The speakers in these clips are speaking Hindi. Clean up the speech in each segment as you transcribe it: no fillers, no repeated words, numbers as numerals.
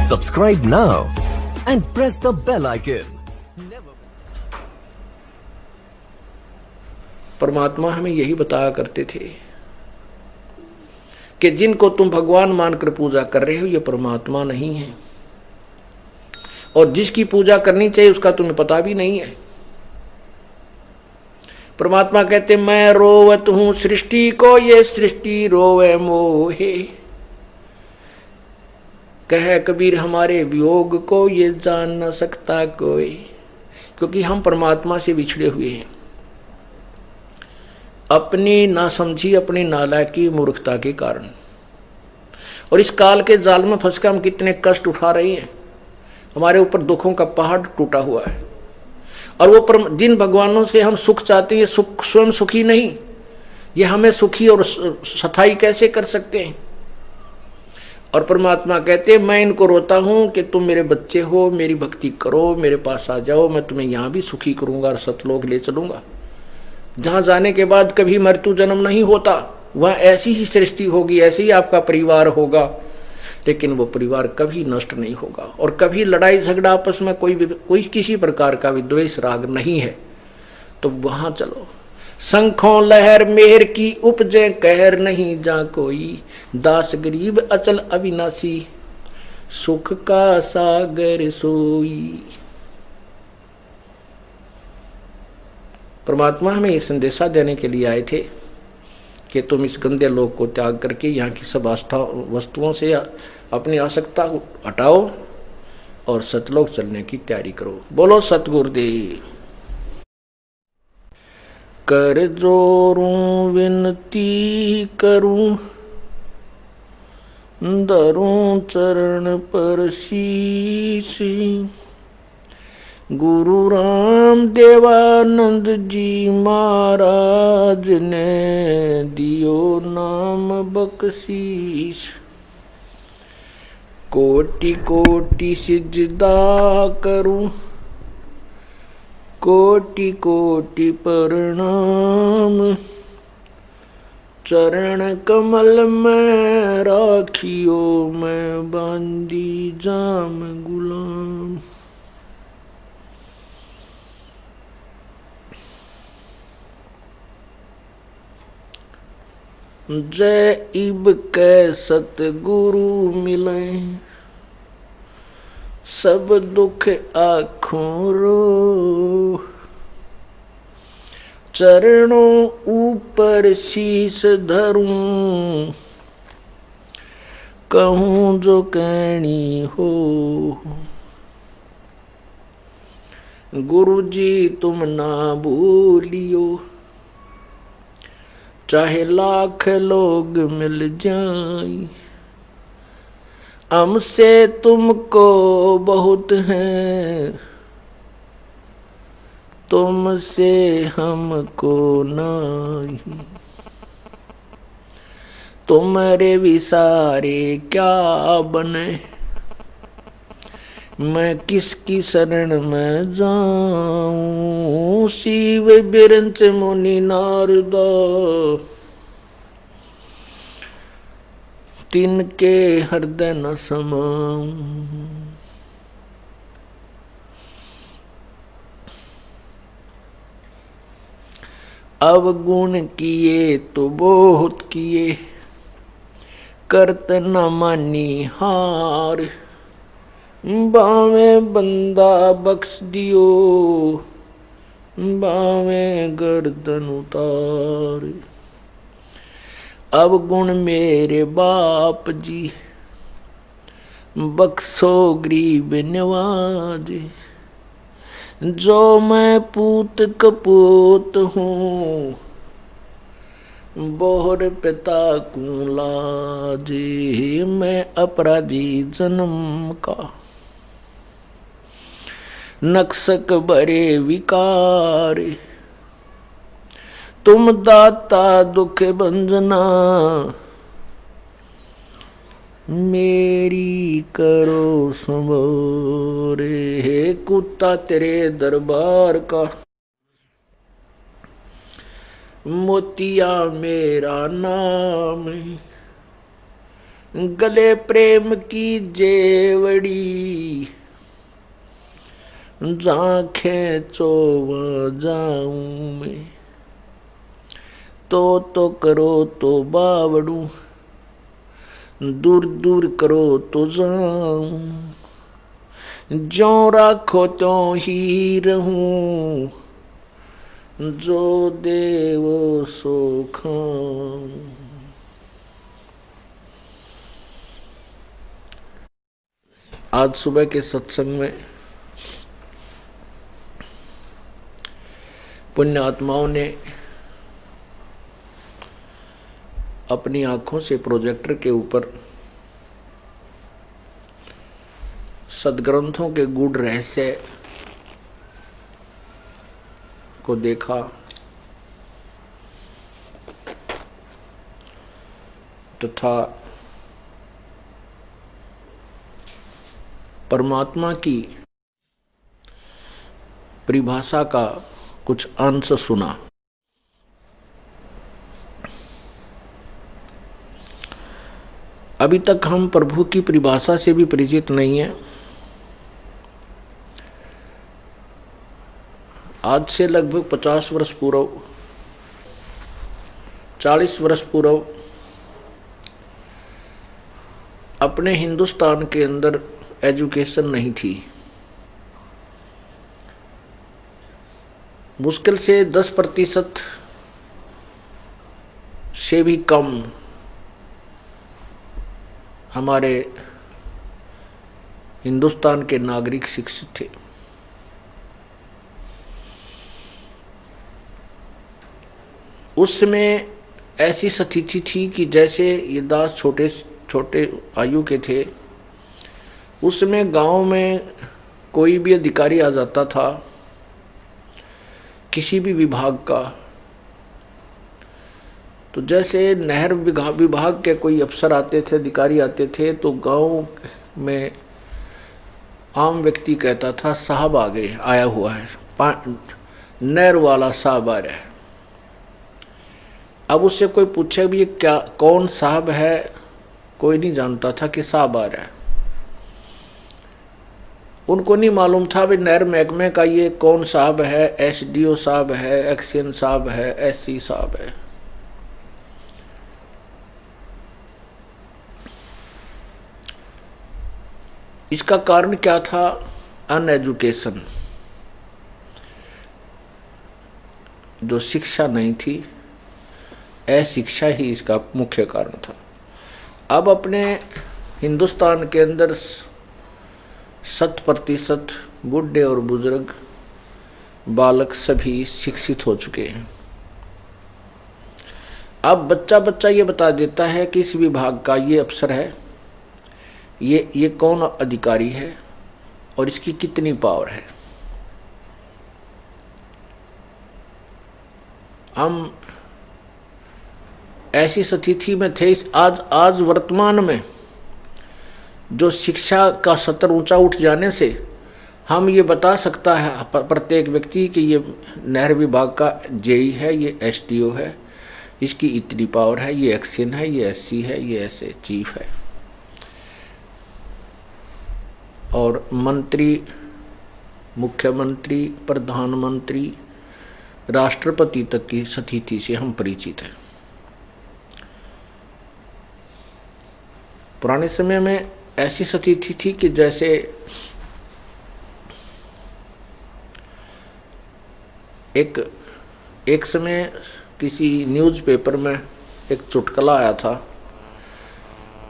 Subscribe now and press the bell icon. परमात्मा हमें यही बताया करते थे कि जिनको तुम भगवान मानकर पूजा कर रहे हो ये परमात्मा नहीं है, और जिसकी पूजा करनी चाहिए उसका तुम्हें पता भी नहीं है। परमात्मा कहते मैं रोवत हूं सृष्टि को, ये सृष्टि रोवे मोहे। कह कबीर हमारे वियोग को, ये जान न सकता कोई। क्योंकि हम परमात्मा से बिछड़े हुए हैं, अपनी नासमझी, अपनी नालायकी, मूर्खता के कारण। और इस काल के जाल में फंसकर हम कितने कष्ट उठा रहे हैं। हमारे ऊपर दुखों का पहाड़ टूटा हुआ है, और वो जिन भगवानों से हम सुख चाहते हैं, ये सुख स्वयं सुखी नहीं, ये हमें सुखी और सथाई कैसे कर सकते हैं। और परमात्मा कहते मैं इनको रोता हूं कि तुम मेरे बच्चे हो, मेरी भक्ति करो, मेरे पास आ जाओ, मैं तुम्हें यहां भी सुखी करूंगा और सतलोक ले चलूंगा, जहां जाने के बाद कभी मृत्यु जन्म नहीं होता। वहां ऐसी ही सृष्टि होगी, ऐसे ही आपका परिवार होगा, लेकिन वो परिवार कभी नष्ट नहीं होगा, और कभी लड़ाई झगड़ा आपस में कोई किसी प्रकार का विद्वेष राग नहीं है। तो वहां चलो। शंखों लहर मेहर की उपजे, कहर नहीं जा कोई, दास गरीब अचल अविनाशी, सुख का सागर सोई। परमात्मा हमें ये संदेशा देने के लिए आए थे कि तुम इस गंदे लोक को त्याग करके यहाँ की सब वस्तुओं से अपनी आसक्ता हटाओ और सतलोक चलने की तैयारी करो। बोलो सतगुरुदेव। कर जोरूं विनती करूं, धरूं चरण पर शीश, गुरु राम देवानंद जी महाराज ने दियो नाम बख्शीश। कोटि कोटि सिजदा करूं, कोटि कोटि प्रणाम, चरण कमल में राखियो मैं बांधी जाम गुलाम। जय इब कै सतगुरु मिले, सब दुख आँखों रो, चरणों ऊपर शीश धरूं, कहूँ जो कहनी हो। गुरु जी तुम ना भूलियो, चाहे लाख लोग मिल जाएं, हमसे तुमको बहुत है, तुमसे हमको नहीं। तुम्हारे विसारे क्या बने, मैं किसकी शरण में जाऊं। शिव बिरंच मुनि नारदा, तिनके हृदय न समाऊं। अवगुण किए तो बहुत किए, करत न मानी हार। बावें बंदा बख्श दियो, बावें गर्दन उतार। अवगुण मेरे बाप जी, बख्शो गरीब नवाज। जो मैं पूत कपूत हूँ, बोहर पिता को लाज। मैं अपराधी जन्म का, नक्सक बरे विकार। तुम दाता दुख भंजना, मेरी करो संबोरे। हे कुत्ता तेरे दरबार का, मोतिया मेरा नाम। गले प्रेम की जेवड़ी, जांखें चो जाऊं मैं, तो करो तो बावड़ू, दूर दूर करो तो जाऊं, जो राखो तो ही रहूं, जो देव सो खाऊं। आज सुबह के सत्संग में पुण्य आत्माओं ने अपनी आंखों से प्रोजेक्टर के ऊपर सदग्रंथों के गूढ़ रहस्य को देखा तथा परमात्मा की परिभाषा का कुछ अंश सुना। अभी तक हम प्रभु की परिभाषा से भी परिचित नहीं हैं। आज से लगभग 50 वर्ष पूर्व, 40 वर्ष पूर्व अपने हिंदुस्तान के अंदर एजुकेशन नहीं थी। मुश्किल से 10% से भी कम हमारे हिंदुस्तान के नागरिक शिक्षित थे। उस समय ऐसी स्थिति थी कि जैसे ये दास छोटे छोटे आयु के थे, उसमें गांव में कोई भी अधिकारी आ जाता था किसी भी विभाग का, तो जैसे नहर विभाग के कोई अफसर आते थे, अधिकारी आते थे, तो गांव में आम व्यक्ति कहता था साहब आ गए, आया हुआ है, नहर वाला साहब आ रहा है। अब उससे कोई पूछे भी ये क्या, कौन साहब है, कोई नहीं जानता था कि साहब आ रहा है। उनको नहीं मालूम था भी नहर महकमे का ये कौन साहब है, एसडीओ साहब है, एक्शन साहब है, एससी साहब है। इसका कारण क्या था? अनएजुकेशन, जो शिक्षा नहीं थी, अशिक्षा ही इसका मुख्य कारण था। अब अपने हिंदुस्तान के अंदर 100% बूढ़े और बुजुर्ग बालक सभी शिक्षित हो चुके हैं। अब बच्चा ये बता देता है कि इस विभाग का ये अफसर है, ये कौन अधिकारी है और इसकी कितनी पावर है। हम ऐसी स्थिति में थे। आज वर्तमान में जो शिक्षा का स्तर ऊंचा उठ जाने से हम ये बता सकता है प्रत्येक व्यक्ति कि ये नहर विभाग का जेई है, ये एसडीओ है, इसकी इतनी पावर है, ये एक्शन है, ये एससी है, ये ऐसे चीफ है। और मंत्री, मुख्यमंत्री, प्रधानमंत्री, राष्ट्रपति तक की स्थिति से हम परिचित हैं। पुराने समय में ऐसी स्थिति थी कि जैसे एक समय किसी न्यूज़पेपर में एक चुटकुला आया था।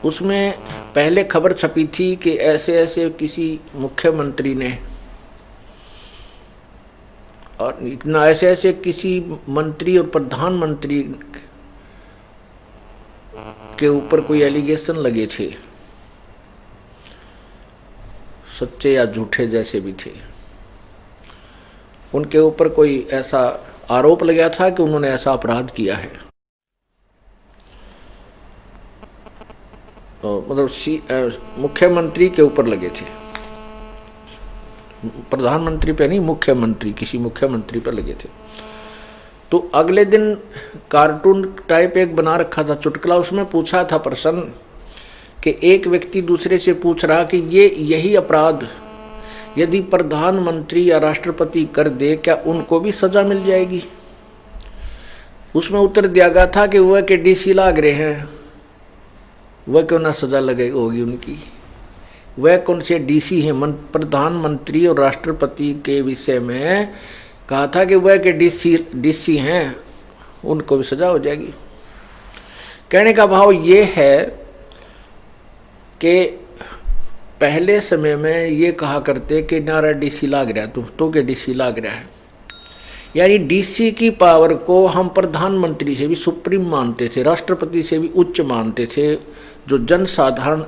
उसमें पहले खबर छपी थी कि ऐसे ऐसे किसी मुख्यमंत्री ने और इतना ऐसे ऐसे किसी मंत्री और प्रधानमंत्री के ऊपर कोई एलिगेशन लगे थे, सच्चे या झूठे जैसे भी थे। उनके ऊपर कोई ऐसा आरोप लगा था कि उन्होंने ऐसा अपराध किया है। मतलब मुख्यमंत्री के ऊपर लगे थे, प्रधानमंत्री पे नहीं, मुख्यमंत्री, किसी मुख्यमंत्री पर लगे थे। तो अगले दिन कार्टून टाइप एक बना रखा था चुटकुला, उसमें पूछा था प्रश्न कि एक व्यक्ति दूसरे से पूछ रहा कि ये यही अपराध यदि प्रधानमंत्री या राष्ट्रपति कर दे, क्या उनको भी सजा मिल जाएगी? उसमें उत्तर दिया गया था कि वह के डीसी लाग रहे हैं, वह क्यों ना सजा लगे होगी उनकी। वह कौन से डीसी हैं? प्रधानमंत्री और राष्ट्रपति के विषय में कहा था कि वह के डीसी हैं, उनको भी सजा हो जाएगी। कहने का भाव ये है कि पहले समय में ये कहा करते कि नारा डीसी लाग रहा, तो के डीसी लाग रहा है, यानी डीसी की पावर को हम प्रधानमंत्री से भी सुप्रीम मानते थे, राष्ट्रपति से भी उच्च मानते थे। जो जनसाधारण